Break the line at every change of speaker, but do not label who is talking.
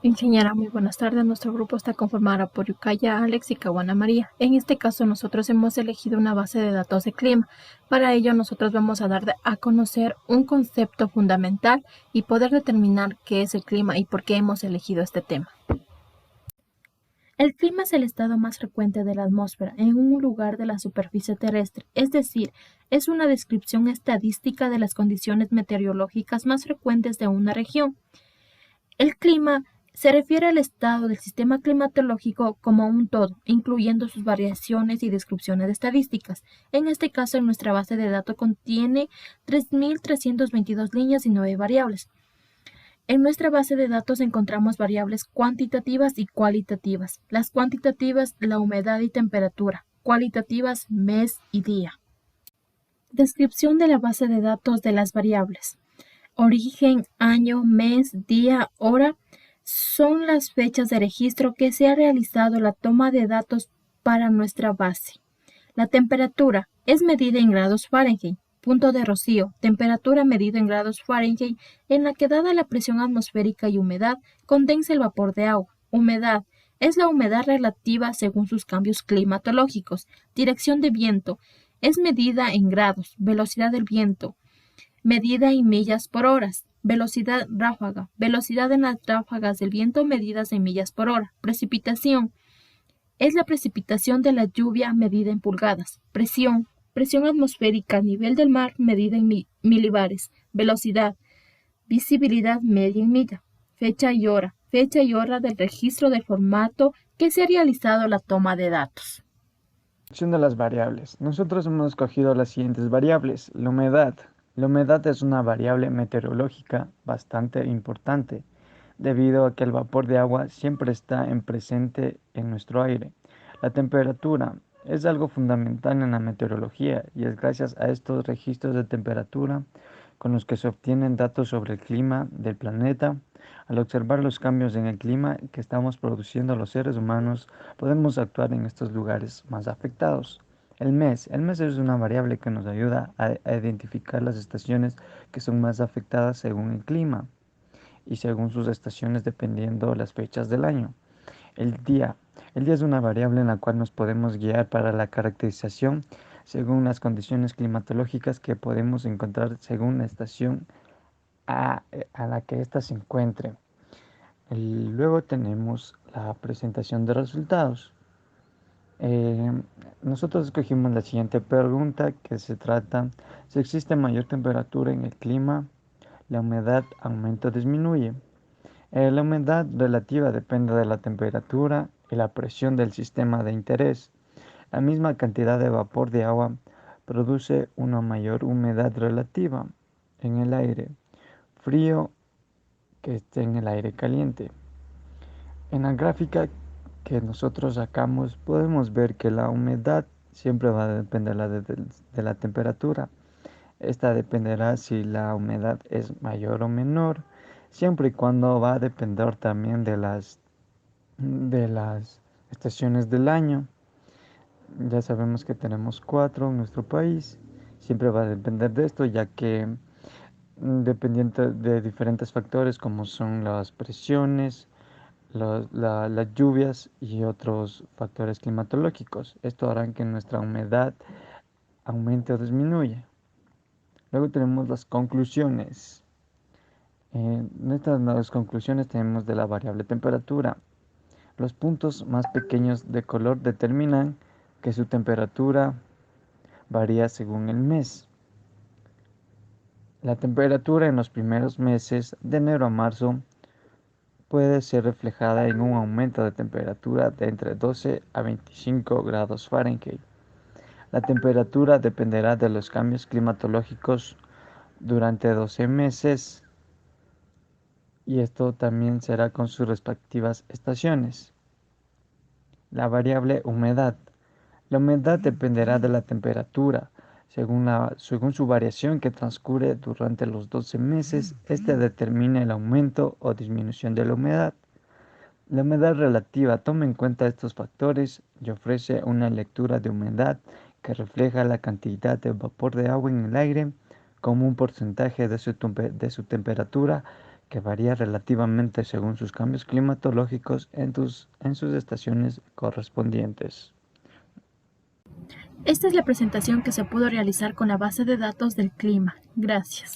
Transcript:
Ingeniera, muy buenas tardes. Nuestro grupo está conformado por Yucaya, Alex y Caguana María. En este caso, nosotros hemos elegido una base de datos de clima. Para ello, nosotros vamos a dar a conocer un concepto fundamental y poder determinar qué es el clima y por qué hemos elegido este tema. El clima es el estado más frecuente de la atmósfera en un lugar de la superficie terrestre, es decir, es una descripción estadística de las condiciones meteorológicas más frecuentes de una región. El clima se refiere al estado del sistema climatológico como un todo, incluyendo sus variaciones y descripciones estadísticas. En este caso, nuestra base de datos contiene 3.322 líneas y 9 variables. En nuestra base de datos encontramos variables cuantitativas y cualitativas. Las cuantitativas, la humedad y temperatura. Cualitativas, mes y día. Descripción de la base de datos de las variables. Origen, año, mes, día, hora son las fechas de registro que se ha realizado la toma de datos para nuestra base. La temperatura es medida en grados Fahrenheit. Punto de rocío, temperatura medida en grados Fahrenheit en la que dada la presión atmosférica y humedad condensa el vapor de agua. Humedad es la humedad relativa según sus cambios climatológicos. Dirección de viento es medida en grados. Velocidad del viento medida en millas por hora. Velocidad ráfaga. Velocidad en las ráfagas del viento medidas en millas por hora. Precipitación. Es la precipitación de la lluvia medida en pulgadas. Presión. Presión atmosférica a nivel del mar medida en milibares. Velocidad. Visibilidad media en milla. Fecha y hora. Fecha y hora del registro del formato que se ha realizado la toma de datos.
De las variables. Nosotros hemos escogido las siguientes variables. La humedad. La humedad es una variable meteorológica bastante importante, debido a que el vapor de agua siempre está presente en nuestro aire. La temperatura es algo fundamental en la meteorología y es gracias a estos registros de temperatura con los que se obtienen datos sobre el clima del planeta. Al observar los cambios en el clima que estamos produciendo los seres humanos, podemos actuar en estos lugares más afectados. El mes es una variable que nos ayuda a identificar las estaciones que son más afectadas según el clima y según sus estaciones dependiendo de las fechas del año. El día. El día es una variable en la cual nos podemos guiar para la caracterización según las condiciones climatológicas que podemos encontrar según la estación a la que ésta se encuentre. Luego tenemos la presentación de resultados. Eh, Nosotros escogimos la siguiente pregunta que se trata: si existe mayor temperatura en el clima, la humedad aumenta o disminuye. La humedad relativa depende de la temperatura y la presión del sistema de interés. La misma cantidad de vapor de agua produce una mayor humedad relativa en el aire frío que esté en el aire caliente. En la gráfica que nosotros sacamos podemos ver que la humedad siempre va a depender de la temperatura. Esta dependerá si la humedad es mayor o menor, siempre y cuando va a depender también de las estaciones del año. Ya sabemos que tenemos 4 en nuestro país. Siempre va a depender de esto, ya que dependiendo de diferentes factores como son las presiones, las lluvias y otros factores climatológicos. Esto hará que nuestra humedad aumente o disminuya. Luego tenemos las conclusiones. En estas las conclusiones tenemos de la variable temperatura. Los puntos más pequeños de color determinan que su temperatura varía según el mes. La temperatura en los primeros meses, de enero a marzo, puede ser reflejada en un aumento de temperatura de entre 12 a 25 grados Fahrenheit. La temperatura dependerá de los cambios climatológicos durante 12 meses y esto también será con sus respectivas estaciones. La variable humedad. La humedad dependerá de la temperatura. Según su variación que transcurre durante los 12 meses, este determina el aumento o disminución de la humedad. La humedad relativa toma en cuenta estos factores y ofrece una lectura de humedad que refleja la cantidad de vapor de agua en el aire como un porcentaje de su temperatura que varía relativamente según sus cambios climatológicos en sus estaciones correspondientes.
Esta es la presentación que se pudo realizar con la base de datos del clima. Gracias.